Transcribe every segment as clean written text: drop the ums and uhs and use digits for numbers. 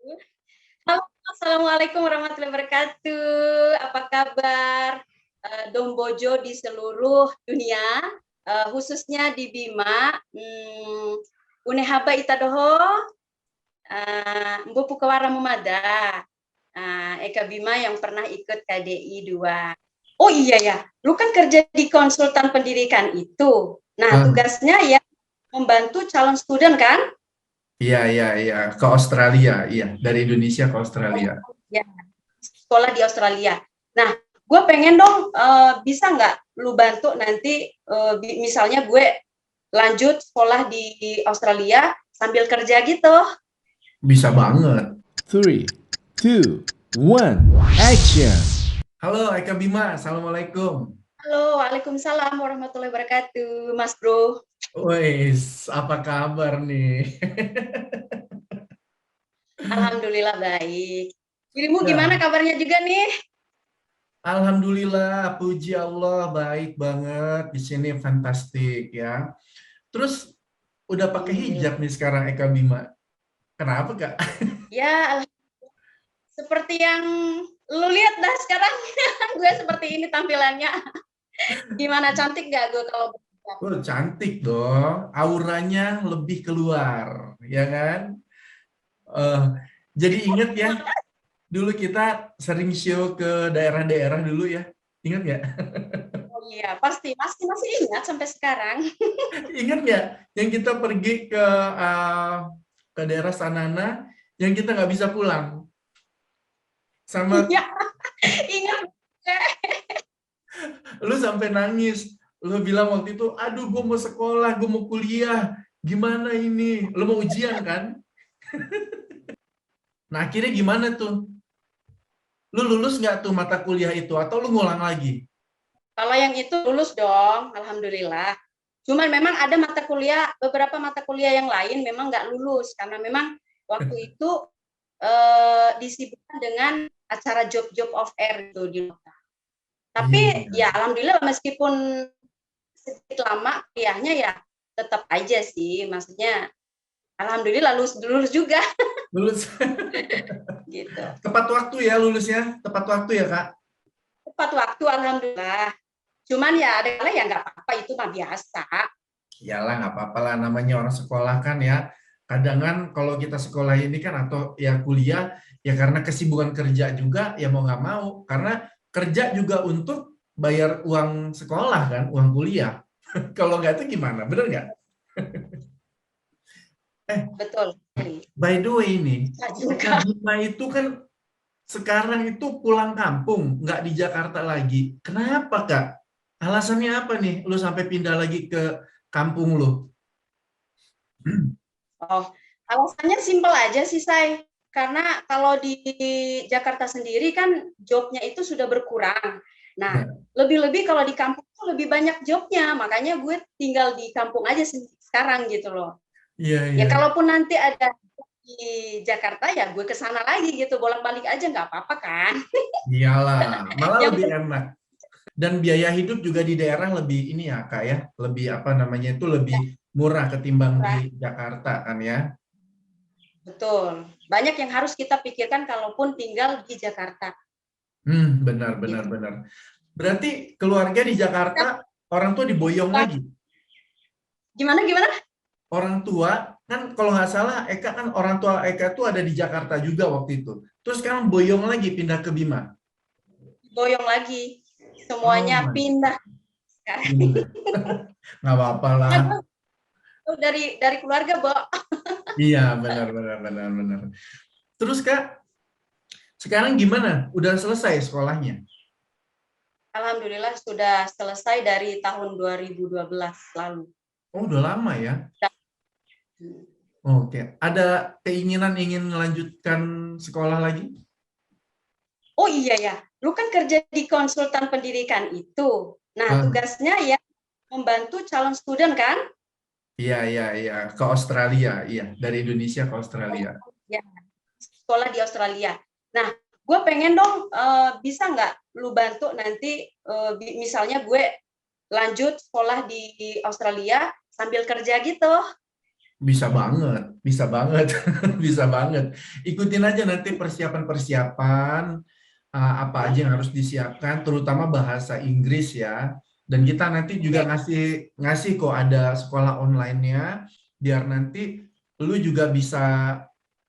Halo, assalamualaikum warahmatullahi wabarakatuh. Apa kabar, Dombojo di seluruh dunia, khususnya di Bima. Unehaba itadoho, mbopu kawara mumada. Eka Bima yang pernah ikut KDI 2. Oh iya ya, lu kan kerja di konsultan pendidikan itu. Nah, Ah, tugasnya ya membantu calon student kan? iya, iya, iya. Ke Australia, iya. Dari Indonesia ke Australia. Ya, sekolah di Australia. Nah, gue pengen dong, bisa nggak lu bantu nanti, misalnya gue lanjut sekolah di Australia sambil kerja gitu. Bisa banget. Three, two, one, action! Halo, Eka Bima. Assalamualaikum. Halo, waalaikumsalam warahmatullahi wabarakatuh, Mas Bro. Wes, apa kabar nih? Alhamdulillah baik. Dirimu gimana Ya, kabarnya juga nih? Alhamdulillah, puji Allah, baik banget. Di sini fantastik ya. Terus udah pakai hijab Alhamdulillah. nih sekarang Eka Bima. Kenapa, Kak? Ya, seperti yang lu lihat dah sekarang, gue seperti ini tampilannya. Gimana, cantik gak gue kalau berhijab? Oh, cantik dong. Auranya lebih keluar, ya kan? Eh, jadi inget ya, dulu kita sering show ke daerah-daerah dulu ya. Ingat nggak? Oh iya, pasti masih ingat sampai sekarang. Ingat nggak? Yang kita pergi ke daerah Sanana, yang kita nggak bisa pulang. Sama Iya, ingat. lu sampai nangis. Lu bilang waktu itu, aduh gue mau sekolah, gue mau kuliah. Gimana ini? Lu mau ujian kan? Nah akhirnya gimana tuh? Lu lulus nggak tuh mata kuliah itu? Atau lu ngulang lagi? Kalau yang itu lulus dong, alhamdulillah. Cuman memang ada mata kuliah, beberapa mata kuliah yang lain memang nggak lulus karena memang waktu itu disibukkan dengan acara job of air itu di Loka. Tapi Iya. ya alhamdulillah meskipun sedikit lama kuliahnya ya tetap aja sih, maksudnya alhamdulillah lulus lulus juga Lulus. gitu. Tepat waktu ya lulusnya? Tepat waktu ya, Kak? Tepat waktu alhamdulillah. Cuman ya ada kala ya nggak apa-apa itu mah biasa. Iyalah, nggak apa-apa lah. Namanya orang sekolah kan ya. Kadang kan kalau kita sekolah ini kan atau ya kuliah, ya karena kesibukan kerja juga, ya mau nggak mau. Karena kerja juga untuk bayar uang sekolah kan, uang kuliah. Kalau nggak itu gimana? Bener nggak? Betul. By the way ini, Bisa Kak juga. Bima itu kan sekarang itu pulang kampung, nggak di Jakarta lagi. Kenapa, Kak? Alasannya apa nih? Lu sampai pindah lagi ke kampung lu? Oh, alasannya simpel aja sih, Say. Karena kalau di Jakarta sendiri kan jobnya itu sudah berkurang. Nah, Ya, lebih-lebih kalau di kampung tuh lebih banyak jobnya. Makanya gue tinggal di kampung aja sekarang gitu loh. iya, Ya iya. kalaupun nanti ada di Jakarta ya gue ke sana lagi gitu, bolak-balik aja nggak apa-apa kan. Iyalah, malah Yang lebih enak. Dan biaya hidup juga di daerah lebih ini ya, Kak ya, lebih apa namanya itu lebih murah ketimbang di murah, Jakarta kan ya. betul. Banyak yang harus kita pikirkan kalaupun tinggal di Jakarta Benar, benar, gitu. benar. Berarti keluarga di Jakarta orang tua diboyong lagi. Gimana gimana? Orang tua kan kalau nggak salah Eka kan orang tua Eka tuh ada di Jakarta juga waktu itu. Terus sekarang boyong lagi pindah ke Bima. Boyong lagi. Oh Semuanya my, pindah sekarang. pindah. Nggak apa-apa lah. Dari keluarga, Bo. Iya, benar, benar, benar, benar. Terus Kak, sekarang gimana? Udah selesai sekolahnya? Alhamdulillah sudah selesai dari tahun 2012 lalu. Oh, udah lama ya. Oke, ada keinginan ingin melanjutkan sekolah lagi? Oh iya ya, lu kan kerja di konsultan pendidikan itu. Nah, Ah, tugasnya ya membantu calon student kan? iya, iya, iya. Ke Australia, iya. Dari Indonesia ke Australia. Ya, sekolah di Australia. Nah, gue pengen dong, bisa nggak lu bantu nanti, misalnya gue lanjut sekolah di Australia sambil kerja gitu. Bisa banget, bisa banget, bisa banget. Ikutin aja nanti persiapan-persiapan apa aja yang harus disiapkan, terutama bahasa Inggris ya. Dan kita nanti juga Oke. ngasih ngasih kok ada sekolah online-nya, biar nanti lu juga bisa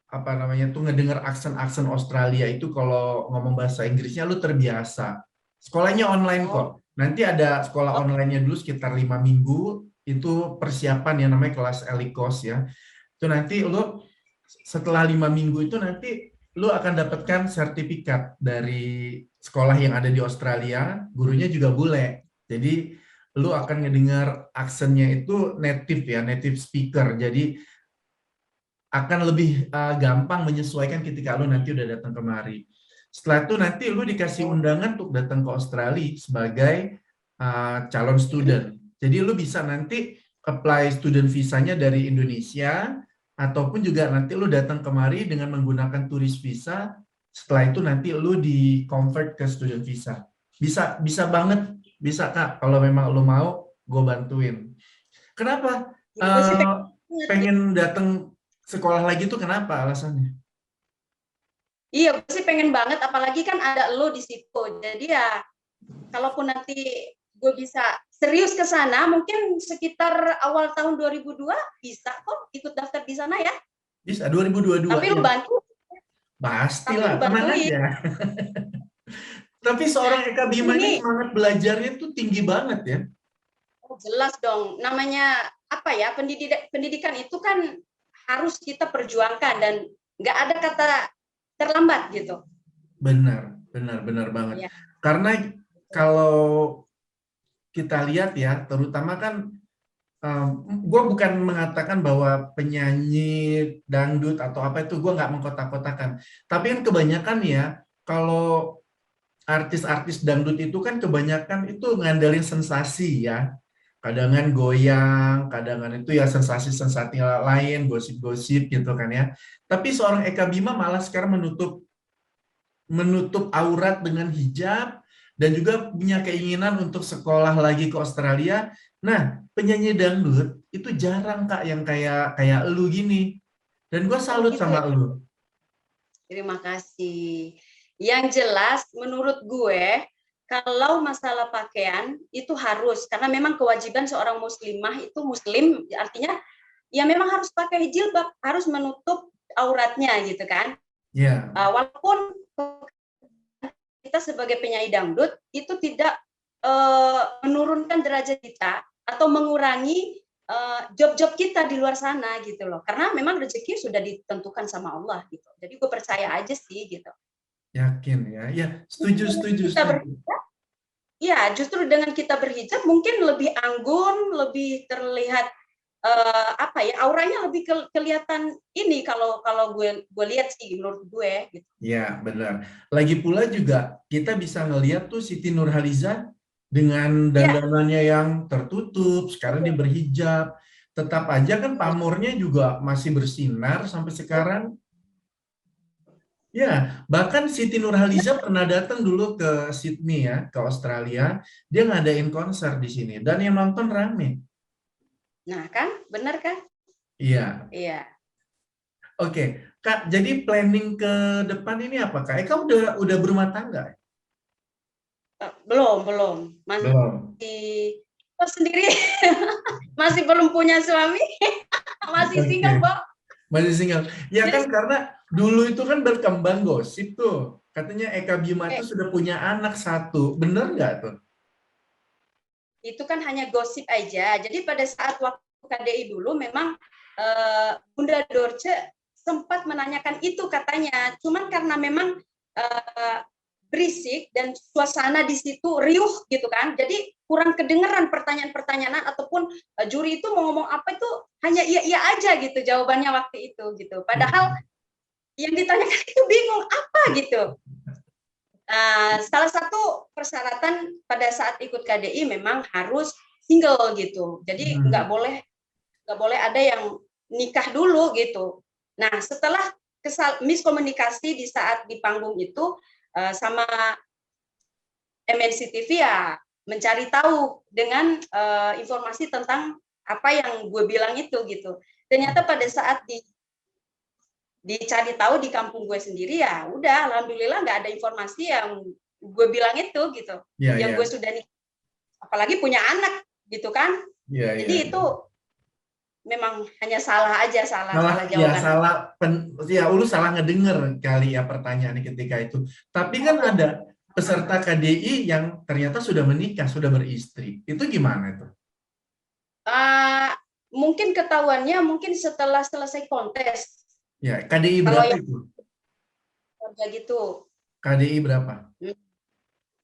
apa namanya tuh ngedenger aksen-aksen Australia itu kalau ngomong bahasa Inggrisnya lu terbiasa. Sekolahnya online Oh, kok. Nanti ada sekolah oh, online-nya dulu sekitar 5 minggu, itu persiapan yang namanya kelas Elikos ya. Itu nanti lu setelah 5 minggu itu nanti lu akan dapatkan sertifikat dari sekolah yang ada di Australia, gurunya juga bule. Jadi lu akan ngedengar aksennya itu native ya, native speaker. Jadi akan lebih gampang menyesuaikan ketika lu nanti udah datang kemari. Setelah itu nanti lu dikasih oh. undangan untuk datang ke Australia sebagai calon Hmm? student. Jadi lu bisa nanti apply student visanya dari Indonesia, ataupun juga nanti lu datang kemari dengan menggunakan turis visa. Setelah itu nanti lu di convert ke student visa. Bisa bisa banget, bisa Kak. Kalau memang lu mau, gue bantuin. Kenapa Ya, gue sih pengen datang sekolah lagi tuh kenapa alasannya? iya, gue sih pengen banget, apalagi kan ada lo di situ. Jadi ya, kalaupun nanti gue bisa serius ke sana, mungkin sekitar awal tahun 2002 bisa kok ikut daftar di sana ya. Bisa 2022 Tapi lu ya. bantu, tapi lu Pastilah, tenang bantuin. aja. Tapi seorang Eka Bima ini Ini semangat belajarnya tuh tinggi banget ya. oh, jelas dong, namanya apa ya, pendidikan itu kan harus kita perjuangkan dan nggak ada kata terlambat gitu. Benar, benar, benar banget. Ya, Karena kalau kita lihat ya, terutama kan gue bukan mengatakan bahwa penyanyi dangdut atau apa itu gue nggak mengkotak-kotakan. Tapi kan kebanyakan ya, kalau artis-artis dangdut itu kan kebanyakan itu ngandelin sensasi ya. Kadangan goyang, kadangan itu ya sensasi-sensasi lain, gosip-gosip gitu kan ya. Tapi seorang Eka Bima malah sekarang menutup aurat dengan hijab dan juga punya keinginan untuk sekolah lagi ke Australia. Nah, penyanyi dangdut itu jarang Kak yang kayak kayak elu gini. Dan gue oh salut gitu ya. sama elu. Terima kasih. Yang jelas menurut gue kalau masalah pakaian itu harus karena memang kewajiban seorang muslimah itu muslim artinya ya memang harus pakai jilbab, harus menutup auratnya gitu kan. Ya, Walaupun kita sebagai penyanyi dangdut itu tidak menurunkan derajat kita atau mengurangi job-job kita di luar sana gitu loh. Karena memang rezeki sudah ditentukan sama Allah gitu. Jadi gue percaya aja sih gitu. yakin ya. Ya, setuju, setuju, Kita setuju. berhijab, ya justru dengan kita berhijab mungkin lebih anggun, lebih terlihat apa ya auranya lebih kelihatan ini kalau kalau gue lihat sih menurut gue gitu. Ya, benar. Lagi pula juga kita bisa ngeliat tuh Siti Nurhaliza dengan Ya, dandanannya yang tertutup, sekarang dia berhijab. Tetap aja kan pamornya juga masih bersinar sampai sekarang. Ya, bahkan Siti Nurhaliza pernah datang dulu ke Sydney ya, ke Australia. Dia ngadain konser di sini dan yang nonton rame. nah kan, benar kan? Iya. Iya. Oke, Kak, jadi planning ke depan ini apa, Kak? Kak udah berumah tangga? Belum, Belum. masih sendiri, masih belum punya suami, masih single, Oke. Bo. Masih single. Ya Jadi kan karena dulu itu kan berkembang gosip tuh. Katanya Eka Bima tuh eh, sudah punya anak satu. Bener nggak tuh? itu kan hanya gosip aja. Jadi pada saat waktu KDI dulu memang Bunda Dorce sempat menanyakan itu katanya. Cuman karena memang eh, berisik dan suasana di situ riuh gitu kan. Jadi kurang kedengeran pertanyaan-pertanyaan ataupun juri itu mau ngomong apa itu hanya iya-iya aja gitu jawabannya waktu itu gitu. Padahal yang ditanyakan itu bingung apa gitu. Salah satu persyaratan pada saat ikut KDI memang harus single gitu. Jadi Hmm. nggak boleh ada yang nikah dulu gitu. Nah setelah miskomunikasi di saat di panggung itu sama MNC TV ya mencari tahu dengan informasi tentang apa yang gue bilang itu gitu. ternyata pada saat dicari tahu di kampung gue sendiri, ya udah, alhamdulillah nggak ada informasi yang gue bilang itu gitu. Iya, Yang iya. gue sudah nikah, apalagi punya anak gitu kan. Iya, iya. Jadi itu memang hanya salah aja, salah Ya jawaban. Ulu salah ngedenger kali ya pertanyaan ketika itu. Tapi kan ada peserta KDI yang ternyata sudah menikah, sudah beristri. Itu gimana itu? Mungkin ketahuannya mungkin setelah selesai kontes. Ya, KDI Kalau berapa yang itu? kerja gitu. KDI berapa?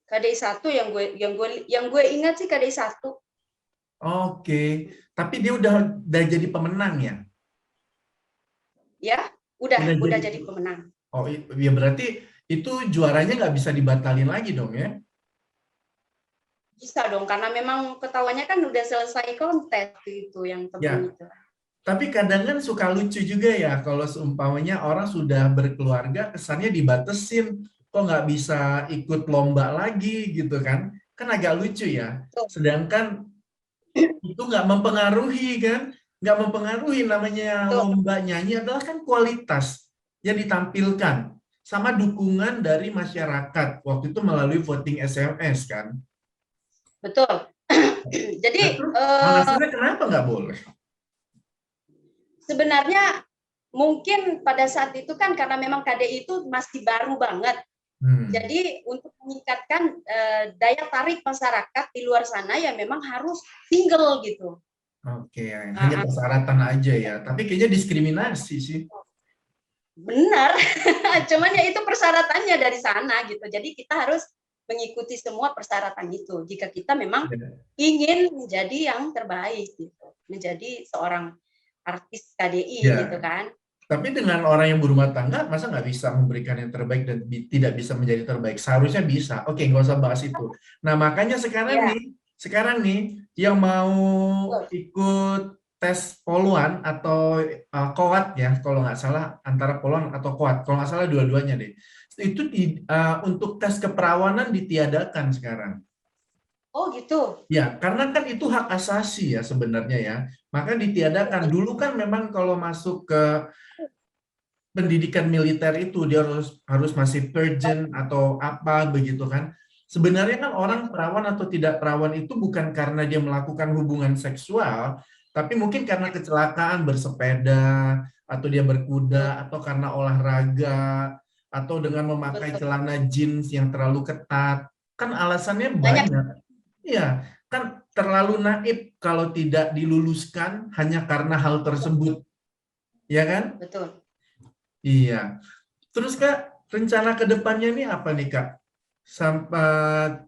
KDI 1 yang gue ingat sih KDI 1. Oke, tapi dia udah jadi pemenang ya? Ya, udah jadi pemenang. Oh, ya berarti itu juaranya nggak bisa dibatalin lagi dong ya? Bisa dong, karena memang ketahuannya kan udah selesai kontes itu yang temen itu. Tapi kadang kan suka lucu juga ya kalau seumpamanya orang sudah berkeluarga kesannya dibatesin, kok nggak bisa ikut lomba lagi gitu kan? Kan agak lucu ya. Sedangkan itu nggak mempengaruhi kan? Nggak mempengaruhi, namanya lomba nyanyi adalah kan kualitas yang ditampilkan sama dukungan dari masyarakat waktu itu melalui voting SMS kan? Betul. Jadi alasannya kenapa nggak boleh? Sebenarnya mungkin pada saat itu kan karena memang KDI itu masih baru banget. Jadi untuk meningkatkan daya tarik masyarakat di luar sana ya memang harus single gitu. Oke, hanya persyaratan aja ya. Tapi kayaknya diskriminasi sih. Benar. Cuman ya itu persyaratannya dari sana gitu. Jadi kita harus mengikuti semua persyaratan itu. Jika kita memang ingin menjadi yang terbaik gitu. Menjadi seorang artis KDI gitu kan. Tapi dengan orang yang berumah tangga, masa nggak bisa memberikan yang terbaik dan tidak bisa menjadi terbaik? Seharusnya bisa. Oke, nggak usah bahas itu. Nah, makanya sekarang nih, yang mau ikut tes poluan atau KOAT ya, kalau nggak salah antara poluan atau KOAT, kalau nggak salah dua-duanya deh. Itu untuk tes keperawanan ditiadakan sekarang. Oh gitu. Ya, karena kan itu hak asasi ya sebenarnya ya. Maka ditiadakan. Dulu kan memang kalau masuk ke pendidikan militer itu dia harus masih virgin atau apa begitu kan. Sebenarnya kan orang perawan atau tidak perawan itu bukan karena dia melakukan hubungan seksual, tapi mungkin karena kecelakaan bersepeda atau dia berkuda atau karena olahraga atau dengan memakai celana jeans yang terlalu ketat. Kan alasannya banyak. Iya, kan terlalu naif kalau tidak diluluskan hanya karena hal tersebut. Ya kan? Betul. Iya. Terus Kak, rencana ke depannya nih apa nih Kak? Sampai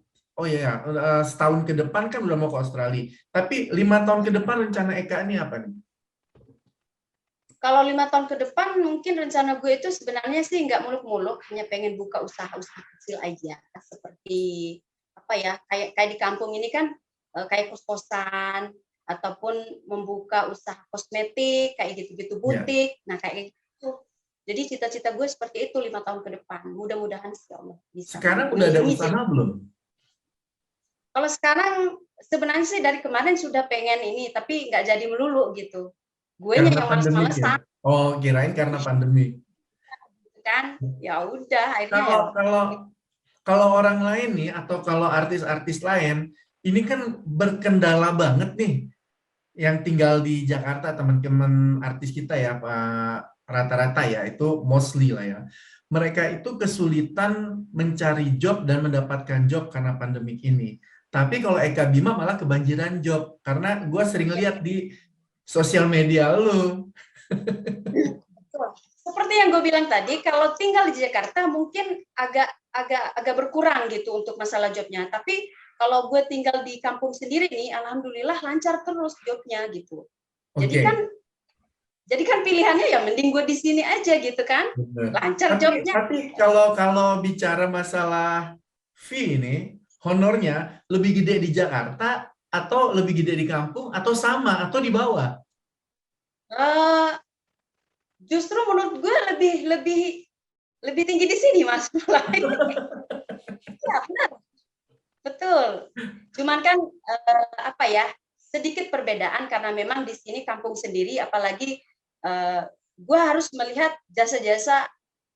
setahun ke depan kan udah mau ke Australia. Tapi 5 tahun ke depan rencana Eka ini apa nih? Kalau 5 tahun ke depan mungkin rencana gue itu sebenarnya sih nggak muluk-muluk, hanya pengen buka usaha-usaha kecil aja. Seperti apa ya, kayak di kampung ini kan kayak kos-kosan ataupun membuka usaha kosmetik kayak gitu-gitu, butik. Nah kayak gitu. Jadi cita-cita gue seperti itu 5 tahun ke depan. Mudah-mudahan sih Allah bisa. Sekarang udah ada usaha belum? Kalau sekarang sebenarnya sih dari kemarin sudah pengen ini, tapi nggak jadi melulu gitu. Gue yang males-malesan. Ya? Oh, kirain karena pandemi. Kan? Ya udah akhirnya. Kalau orang lain nih atau kalau artis-artis lain, ini kan berkendala banget nih. Yang tinggal di Jakarta, teman-teman artis kita ya, Pak, rata-rata ya, itu mostly lah ya. Mereka itu kesulitan mencari job dan mendapatkan job karena pandemik ini. Tapi kalau Eka Bima malah kebanjiran job. Karena gue sering lihat di sosial media lu. Seperti yang gue bilang tadi, kalau tinggal di Jakarta mungkin agak berkurang gitu untuk masalah jobnya. Tapi kalau gue tinggal di kampung sendiri nih, alhamdulillah lancar terus jobnya gitu. Jadi kan pilihannya ya mending gue di sini aja gitu kan, lancar jobnya. Tapi kalau bicara masalah fee ini, honornya lebih gede di Jakarta atau lebih gede di kampung atau sama atau di bawah? Justru menurut gue lebih tinggi di sini Mas. Ya benar. Betul. Cuman kan apa ya, sedikit perbedaan karena memang di sini kampung sendiri, apalagi gue harus melihat jasa-jasa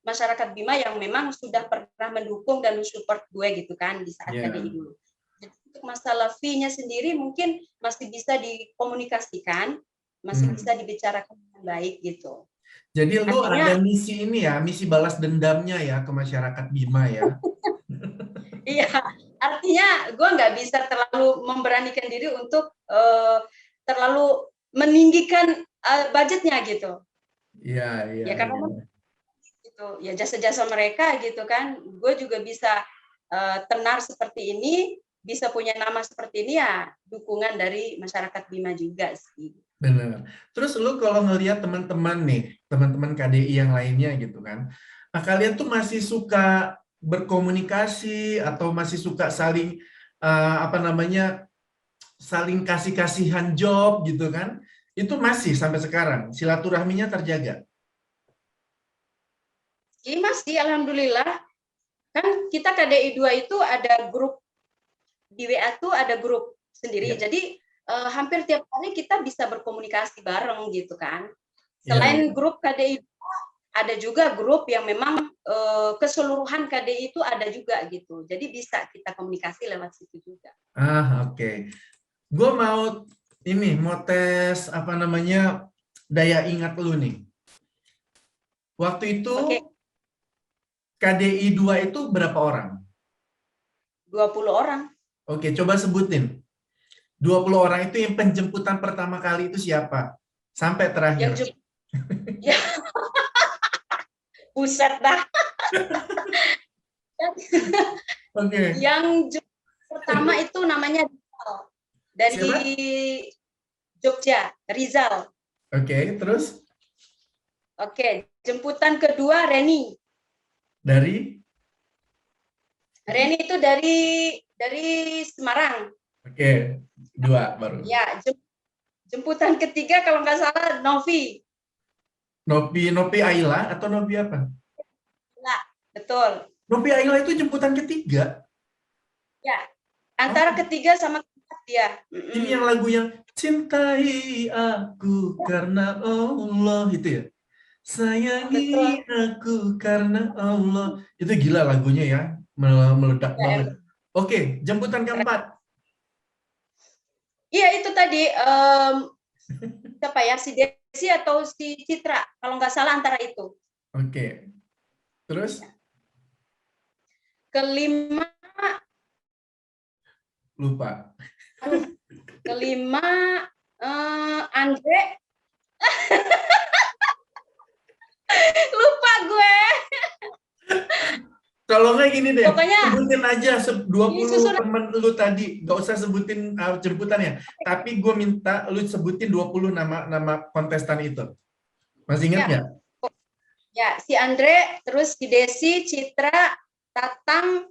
masyarakat Bima yang memang sudah pernah mendukung dan mensupport gue gitu kan di saat KDI dulu. Jadi untuk masalah fee-nya sendiri mungkin masih bisa dikomunikasikan, masih bisa dibicarakan dengan baik gitu. Jadi lu Artinya, ada misi ini ya, misi balas dendamnya ya ke masyarakat Bima ya. iya, artinya gue nggak bisa terlalu memberanikan diri untuk terlalu meninggikan budgetnya gitu. Iya, iya. Ya karena gitu, ya jasa-jasa mereka gitu kan, gue juga bisa tenar seperti ini, bisa punya nama seperti ini ya dukungan dari masyarakat Bima juga sih. Benar. Terus lu kalau ngelihat teman-teman nih, teman-teman KDI yang lainnya gitu kan, kalian tuh masih suka berkomunikasi atau masih suka saling saling kasih-kasihan job gitu kan? Itu masih sampai sekarang silaturahminya terjaga. Iya masih, alhamdulillah. Kan kita KDI 2 itu ada grup di WA tuh ada grup sendiri. Ya. Jadi hampir tiap hari kita bisa berkomunikasi bareng gitu kan. Ya, Selain ya. grup KDI ada juga grup yang memang keseluruhan KDI itu ada juga gitu. Jadi bisa kita komunikasi lewat situ juga. Oke. Gue mau tes daya ingat lu nih. Waktu itu Oke. KDI 2 itu berapa orang? 20 orang. Oke, coba sebutin. 20 orang itu yang penjemputan pertama kali itu siapa? Sampai terakhir. Ya. Buset dah. Oke. Yang pertama itu namanya Rizal. Dari siapa? Jogja, Rizal. Oke, terus? Oke, jemputan kedua Reni. Dari? Reni itu dari Semarang. Oke, 2 baru. Ya, jemputan ketiga kalau nggak salah Novi. Novi Aila atau Novi apa? Nah, betul. Novi Aila itu jemputan ketiga? Ya, antara ketiga sama keempat dia. Ini yang lagu yang cintai aku karena Allah itu ya? Sayangi aku karena Allah. Itu gila lagunya ya, meledak banget. Oke, jemputan keempat. Iya itu tadi siapa ya, si Desi atau si Citra kalau nggak salah antara itu. Oke, terus? Kelima Lupa. Kelima Andre. Lupa gue. Kalau nggak gini deh, Pokoknya sebutin aja 20 disusun. temen lu tadi, nggak usah sebutin jemputannya. Tapi gue minta lu sebutin 20 nama kontestan itu. Masih ingat nggak? Ya, si Andre, terus si Desi, Citra, Tatang,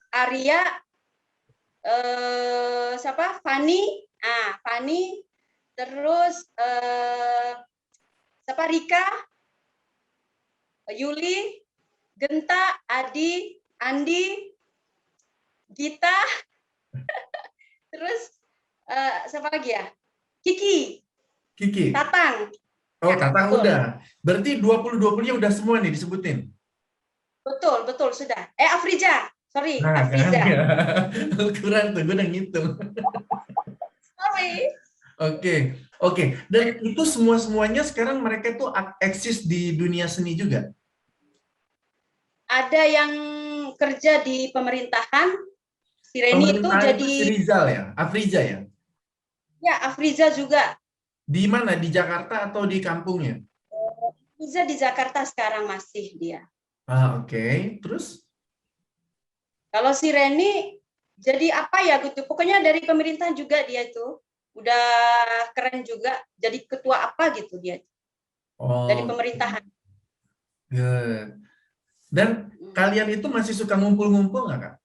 Arya, siapa? Fani, Fani, terus siapa? Rika, Yuli, Genta, Adi, Andi, Gita, terus siapa lagi ya? Kiki, Tatang. Oh, Ya, Tatang betul. udah. Berarti 20-20-nya udah semua nih disebutin? Betul, sudah. Afrija, sorry, Nah, Afrija. kan? Kurang tuh, gue udah ngitung. Sorry. Oke. Dan itu semua-semuanya sekarang mereka tuh eksis di dunia seni juga? Ada yang kerja di pemerintahan, si Reni itu jadi... Si Rizal ya? Afriza ya? Ya, Afriza juga. Di mana? Di Jakarta atau di kampungnya? Afriza di Jakarta sekarang masih dia. Oke. Terus? Kalau si Reni jadi apa ya gitu, pokoknya dari pemerintahan juga dia itu. Udah keren juga, jadi ketua apa gitu dia. Dari pemerintahan. Good. Dan kalian itu masih suka ngumpul-ngumpul nggak, Kak?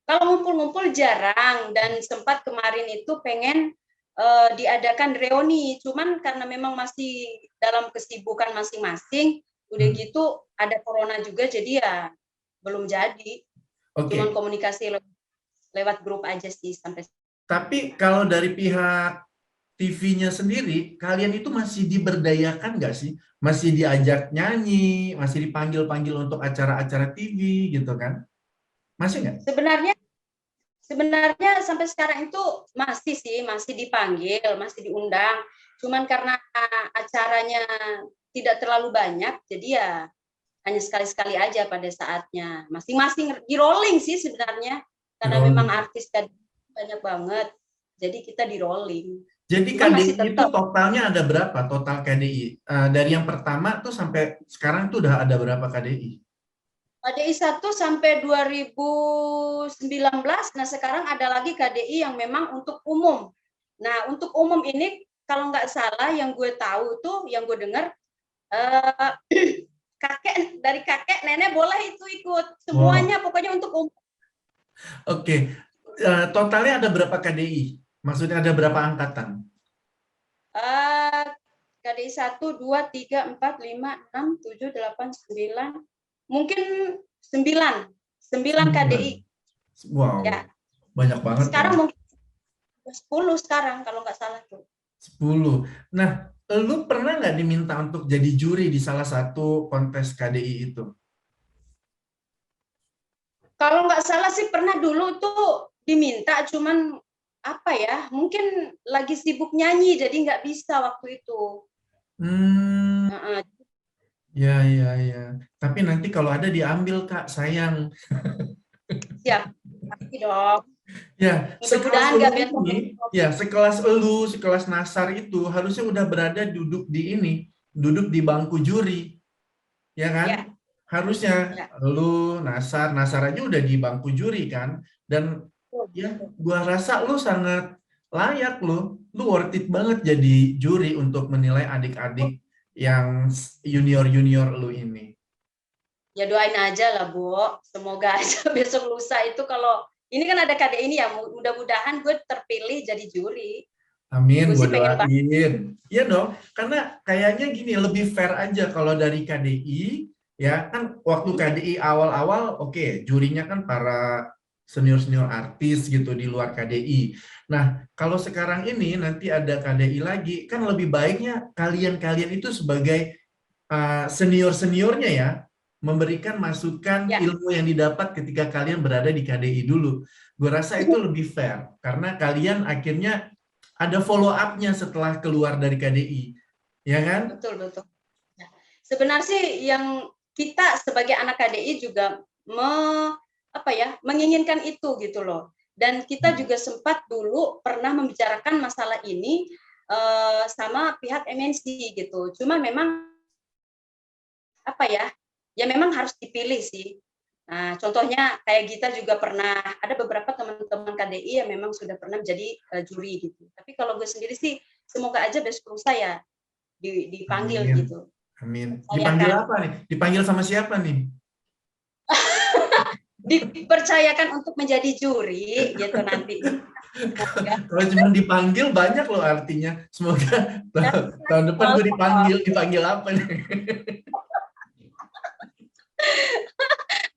Kalau ngumpul-ngumpul jarang, dan sempat kemarin itu pengen diadakan reuni, cuman karena memang masih dalam kesibukan masing-masing, udah gitu ada corona juga, jadi ya belum jadi. Cuman komunikasi lewat grup aja sih sampai Tapi kalau dari pihak TV-nya sendiri, kalian itu masih diberdayakan nggak sih? Masih diajak nyanyi, masih dipanggil-panggil untuk acara-acara TV gitu kan? Masih nggak? Sebenarnya sebenarnya sampai sekarang itu masih sih, masih dipanggil, masih diundang. Cuman karena acaranya tidak terlalu banyak, jadi ya hanya sekali-sekali aja pada saatnya. Masing-masing di rolling sih sebenarnya, karena memang Rolling. artis kan banyak banget. Jadi kita di rolling. Jadi Cuman masih KDI itu tetap. totalnya ada berapa? Total KDI. Dari yang pertama tuh sampai sekarang tuh udah ada berapa KDI? KDI 1 sampai 2019, nah sekarang ada lagi KDI yang memang untuk umum. Nah, untuk umum ini kalau nggak salah yang gue tahu tuh, yang gue dengar, eh, kakek dari kakek nenek boleh itu ikut Wow. semuanya, pokoknya untuk umum. Oke. Totalnya ada berapa KDI? Maksudnya ada berapa angkatan? KDI 1, 2, 3, 4, 5, 6, 7, 8, 9, mungkin 9 KDI. 9. Wow. Ya, Banyak banget ya. sekarang mungkin 10 sekarang kalau nggak salah tuh. 10. Nah, lu pernah nggak diminta untuk jadi juri di salah satu kontes KDI itu? Kalau nggak salah sih pernah dulu tuh diminta, cuman apa ya, mungkin lagi sibuk nyanyi jadi nggak bisa waktu itu. Hmm, Heeh, ya, ya, ya. Tapi nanti kalau ada diambil, Kak, sayang. siap, pasti dong. Ya, sekelas Mudah-mudahan nggak elu besok. ini, ya, sekelas elu, sekelas Nasar itu harusnya udah berada duduk di ini, duduk di bangku juri, ya kan? Ya, Harusnya ya. lu Nasar aja udah di bangku juri kan? Dan ya, gua rasa lu sangat layak lu worth it banget jadi juri untuk menilai adik-adik yang junior-junior lu ini. Ya doain aja lah, Bu. Semoga aja besok lusa itu kalau ini kan ada KD ini ya, mudah-mudahan gue terpilih jadi juri. Amin, Gue gue sih pengen banget. doain. Iya dong, karena kayaknya gini, lebih fair aja kalau dari KDI, ya kan waktu KDI awal-awal, oke, jurinya kan para senior-senior artis gitu di luar KDI. Nah, kalau sekarang ini nanti ada KDI lagi, kan lebih baiknya kalian-kalian itu sebagai senior-seniornya ya, memberikan masukan Ya, ilmu yang didapat ketika kalian berada di KDI dulu. Gue rasa itu lebih fair, karena kalian akhirnya ada follow up-nya setelah keluar dari KDI, ya kan? betul betul. Nah, sebenarnya sih yang kita sebagai anak KDI juga menginginkan itu gitu loh. Dan kita juga sempat dulu pernah membicarakan masalah ini sama pihak MNC gitu. Cuma memang ya memang harus dipilih sih. Nah, contohnya kayak Gita juga pernah, ada beberapa teman-teman KDI yang memang sudah pernah menjadi juri gitu. Tapi kalau gue sendiri sih, semoga aja besok saya dipanggil Amin. gitu. Amin. Saya Dipanggil akan apa nih? Dipanggil sama siapa nih? dipercayakan untuk menjadi juri gitu nanti. Kalau cuma dipanggil banyak loh artinya. Semoga tahun depan gue dipanggil apa nih?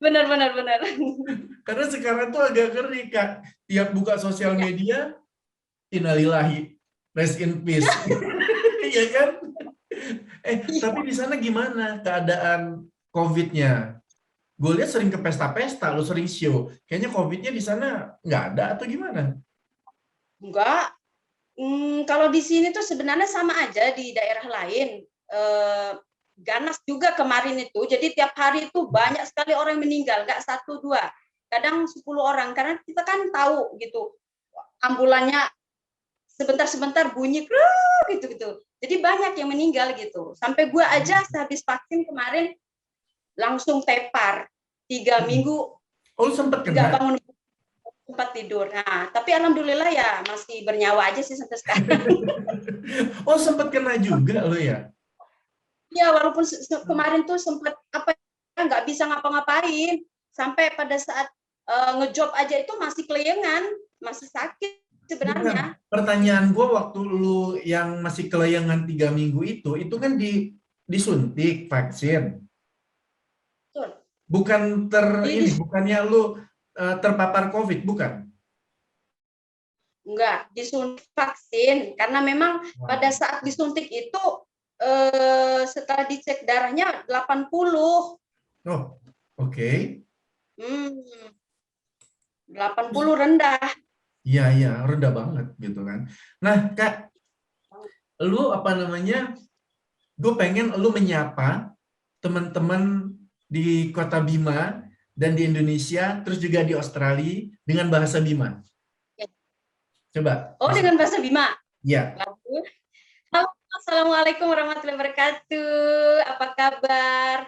Benar benar benar. Karena sekarang tuh agak ngeri, Kak. Tiap buka sosial Ya, media, innalillahi, rest in peace. Iya kan? Tapi di sana gimana keadaan COVID-nya? Gue lihat sering ke pesta-pesta, lo sering show. Kayaknya COVID-nya di sana nggak ada atau gimana? enggak. Kalau di sini tuh sebenarnya sama aja di daerah lain. Ganas juga kemarin itu. Jadi tiap hari itu banyak sekali orang yang meninggal, nggak 1, 2. Kadang 10 orang. Karena kita kan tahu gitu, ambulannya sebentar-sebentar bunyi gitu. Jadi banyak yang meninggal gitu. Sampai gue aja sehabis vaksin kemarin langsung tepar 3 minggu Oh, sempat nggak kena? bangun tempat tidur. Nah, tapi alhamdulillah ya masih bernyawa aja sih sampai sekarang. Oh, sempat kena juga lo ya? Ya walaupun kemarin tuh sempat nggak bisa ngapa-ngapain sampai pada saat ngejob aja itu masih kelayangan, masih sakit Bukan. sebenarnya. Pertanyaan gue waktu lu yang masih kelayangan 3 minggu itu kan disuntik vaksin. Betul. Bukan Di bukannya lu terpapar COVID, bukan? Enggak, disuntik vaksin karena memang pada saat disuntik itu setelah dicek darahnya 80. Oh, oke. 80 rendah. Iya, iya, rendah banget gitu kan. Nah, Kak, lu apa namanya? Gue pengen lu menyapa teman-teman di Kota Bima dan di Indonesia, terus juga di Australia dengan bahasa Bima. Coba. Oh, dengan bahasa Bima. Ya. Halo, assalamualaikum warahmatullahi wabarakatuh. Apa kabar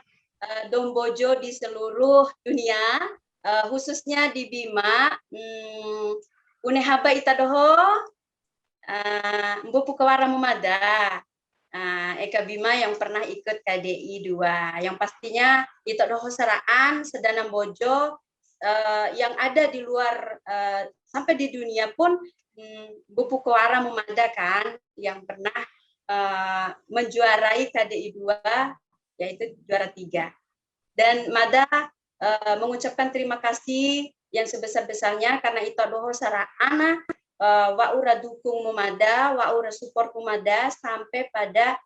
Dombojo di seluruh dunia, khususnya di Bima. Unehaba itadoho, Mbu Pukawara Mumada. Eka Bima yang pernah ikut KDI 2. Yang pastinya itadoho Seraan, Sedanam Bojo, yang ada di luar sampai di dunia pun Bu Pukawara Mumada kan yang pernah menjuarai KDI 2 yaitu juara 3. Dan Mada mengucapkan terima kasih yang sebesar-besarnya karena itu doho sarana wa ura dukung Mumada, wa ura support Mumada sampai pada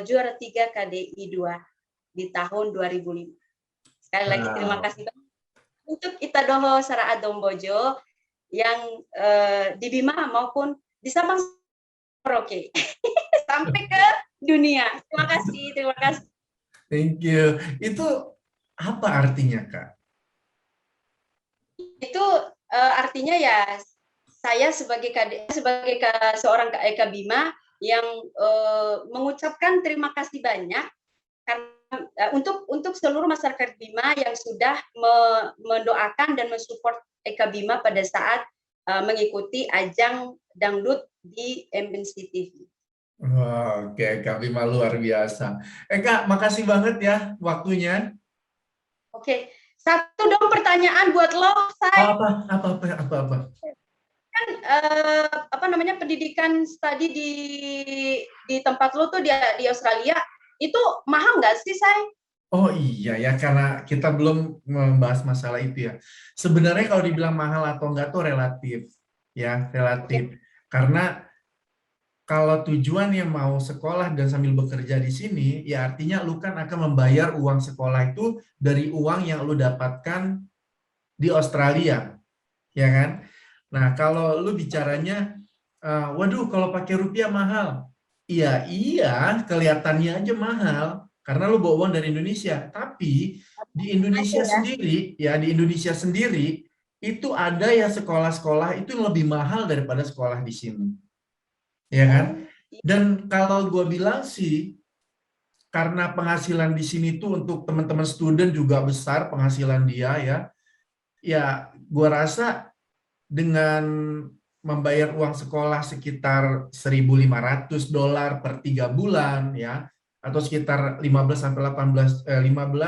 juara 3 KDI 2 di tahun 2005. Sekali lagi terima kasih banyak untuk Itadoho Sara Dombojo yang di Bima maupun di Sabang Merauke sampai ke dunia. Terima kasih, terima kasih. Thank you. Itu apa artinya, Kak? Itu artinya ya saya sebagai seorang Eka Bima yang mengucapkan terima kasih banyak karena untuk seluruh masyarakat Bima yang sudah mendoakan dan mensupport Eka Bima pada saat mengikuti ajang dangdut di MNC TV. Oke, Kak Bima luar biasa. Kak, makasih banget ya waktunya. Oke, satu dong pertanyaan buat lo, Say. Apa? Kan apa namanya pendidikan studi di tempat lo tuh di Australia itu mahal nggak sih, Say? Oh iya ya, karena kita belum membahas masalah itu ya. Sebenarnya kalau dibilang mahal atau enggak tuh relatif, ya relatif. Karena kalau tujuannya mau sekolah dan sambil bekerja di sini, ya artinya lu kan akan membayar uang sekolah itu dari uang yang lu dapatkan di Australia, ya kan? Nah, kalau lu bicaranya, waduh, kalau pakai rupiah mahal. Iya, kelihatannya aja mahal karena lu bawa uang dari Indonesia. Tapi di Indonesia sendiri, ya di Indonesia sendiri itu ada ya sekolah-sekolah itu lebih mahal daripada sekolah di sini, ya kan? Dan kalau gue bilang sih, karena penghasilan di sini tuh untuk teman-teman student juga besar penghasilan dia ya. Ya, gue rasa dengan membayar uang sekolah sekitar $1.500 per 3 bulan ya, atau sekitar 15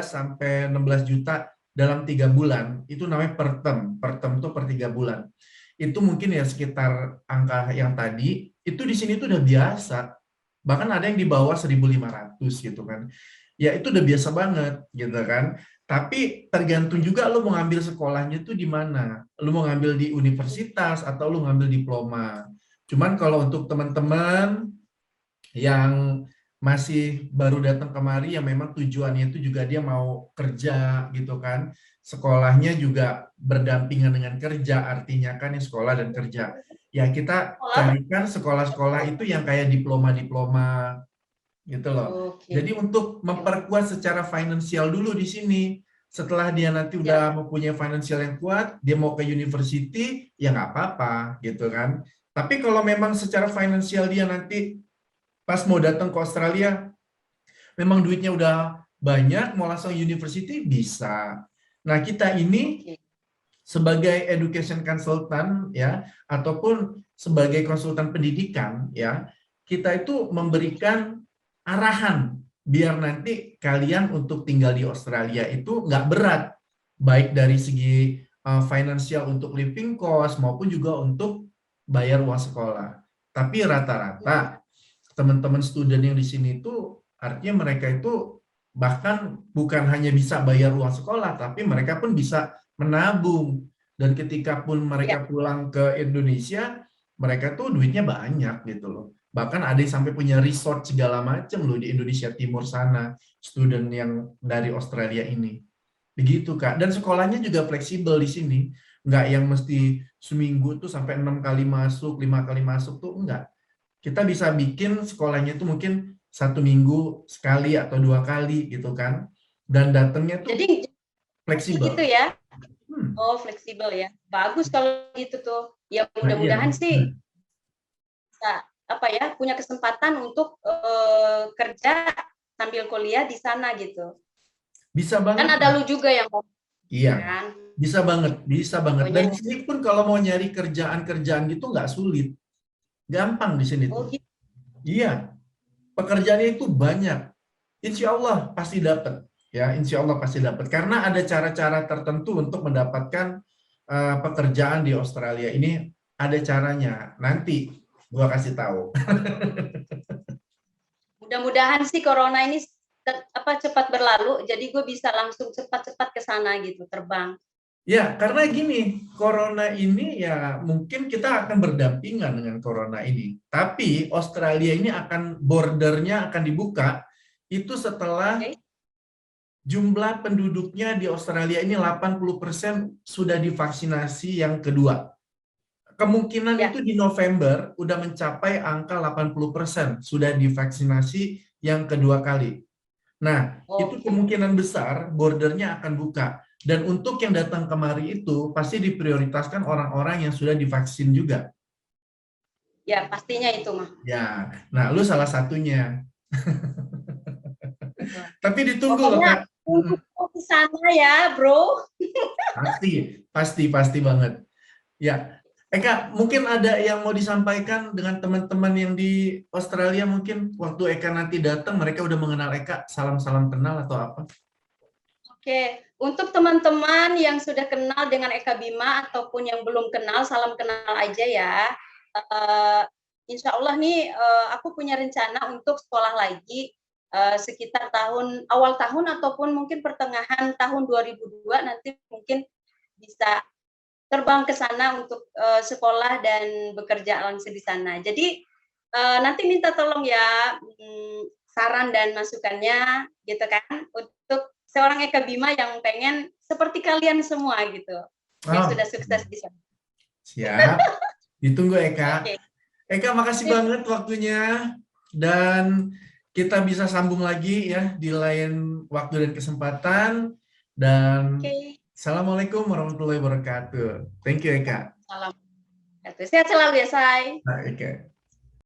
sampai 16 juta dalam 3 bulan, itu namanya per term itu per 3 bulan. Itu mungkin ya sekitar angka yang tadi, itu di sini tuh udah biasa. Bahkan ada yang di bawah 1.500 gitu kan. Ya itu udah biasa banget gitu kan. Tapi tergantung juga lu mau ngambil sekolahnya tuh di mana. Lu mau ngambil di universitas atau lu ngambil diploma. Cuman kalau untuk teman-teman yang masih baru datang kemari yang memang tujuannya itu juga dia mau kerja gitu kan. Sekolahnya juga berdampingan dengan kerja, artinya kan ya sekolah dan kerja. Ya kita carikan sekolah-sekolah itu yang kayak diploma-diploma gitu loh. Jadi untuk memperkuat secara finansial dulu di sini. Setelah dia nanti udah mempunyai finansial yang kuat, dia mau ke university, ya nggak apa-apa gitu kan. Tapi kalau memang secara finansial dia nanti pas mau datang ke Australia, memang duitnya udah banyak, mau langsung university, bisa. Nah kita ini sebagai education consultant ya, ataupun sebagai konsultan pendidikan ya, kita itu memberikan arahan biar nanti kalian untuk tinggal di Australia itu nggak berat, baik dari segi finansial untuk living cost maupun juga untuk bayar uang sekolah. Tapi rata-rata teman-teman student yang di sini itu artinya mereka itu bahkan bukan hanya bisa bayar uang sekolah, tapi mereka pun bisa menabung. Dan ketika pun mereka pulang ke Indonesia, mereka tuh duitnya banyak gitu loh. Bahkan ada yang sampai punya resort segala macam loh di Indonesia Timur sana, student yang dari Australia ini. Begitu Kak. Dan sekolahnya juga fleksibel di sini. Nggak yang mesti seminggu tuh sampai 6 kali masuk, 5 kali masuk tuh enggak. Kita bisa bikin sekolahnya tuh mungkin 1 minggu sekali atau 2 kali gitu kan. Dan datangnya tuh Jadi gitu fleksibel. ya. Hmm. Oh, fleksibel ya. Bagus kalau gitu tuh. Ya Nah, iya. mudah-mudahan sih bisa apa ya, punya kesempatan untuk kerja sambil kuliah di sana gitu. Bisa Kan banget. ada lu juga yang mau Iya, kan. bisa banget, bisa banget. Dan Pokoknya di sini pun kalau mau nyari kerjaan-kerjaan gitu nggak sulit. Gampang di sini oh tuh. gitu. Iya, pekerjaannya itu banyak. Insya Allah pasti dapat. Ya, insya Allah pasti dapat. Karena ada cara-cara tertentu untuk mendapatkan pekerjaan di Australia. Ini ada caranya. Nanti gua kasih tahu. Mudah-mudahan sih corona ini cepat berlalu, jadi gue bisa langsung cepat-cepat ke sana gitu, terbang. Ya, karena gini, corona ini ya mungkin kita akan berdampingan dengan corona ini. Tapi Australia ini akan bordernya akan dibuka itu setelah Okay. jumlah penduduknya di Australia ini 80% sudah divaksinasi yang kedua. Kemungkinan Ya. itu di November udah mencapai angka 80% sudah divaksinasi yang kedua kali. Nah, itu Okay. kemungkinan besar bordernya akan buka. Dan untuk yang datang kemari itu pasti diprioritaskan orang-orang yang sudah divaksin juga. Ya, pastinya itu mah. Ya, nah lu salah satunya. Tapi ditunggu loh Pokoknya Kak. untuk ke sana ya, Bro. Pasti banget. Ya, Eka, mungkin ada yang mau disampaikan dengan teman-teman yang di Australia mungkin waktu Eka nanti datang mereka udah mengenal Eka, salam-salam kenal atau apa? Oke, untuk teman-teman yang sudah kenal dengan Eka Bima ataupun yang belum kenal, salam kenal aja ya. Insya Allah nih, aku punya rencana untuk sekolah lagi sekitar awal tahun ataupun mungkin pertengahan tahun 2002 nanti mungkin bisa terbang ke sana untuk sekolah dan bekerja langsung di sana. Jadi nanti minta tolong ya saran dan masukannya gitu kan untuk seorang Eka Bima yang pengen seperti kalian semua gitu, yang Oh, sudah sukses di sana. siap. Ditunggu Eka. Oke. Eka, makasih banget waktunya dan kita bisa sambung lagi ya di lain waktu dan kesempatan dan Oke. Assalamualaikum warahmatullahi wabarakatuh. Thank you Eka. Salam. Sehat selalu ya, Say. Nah, Eka.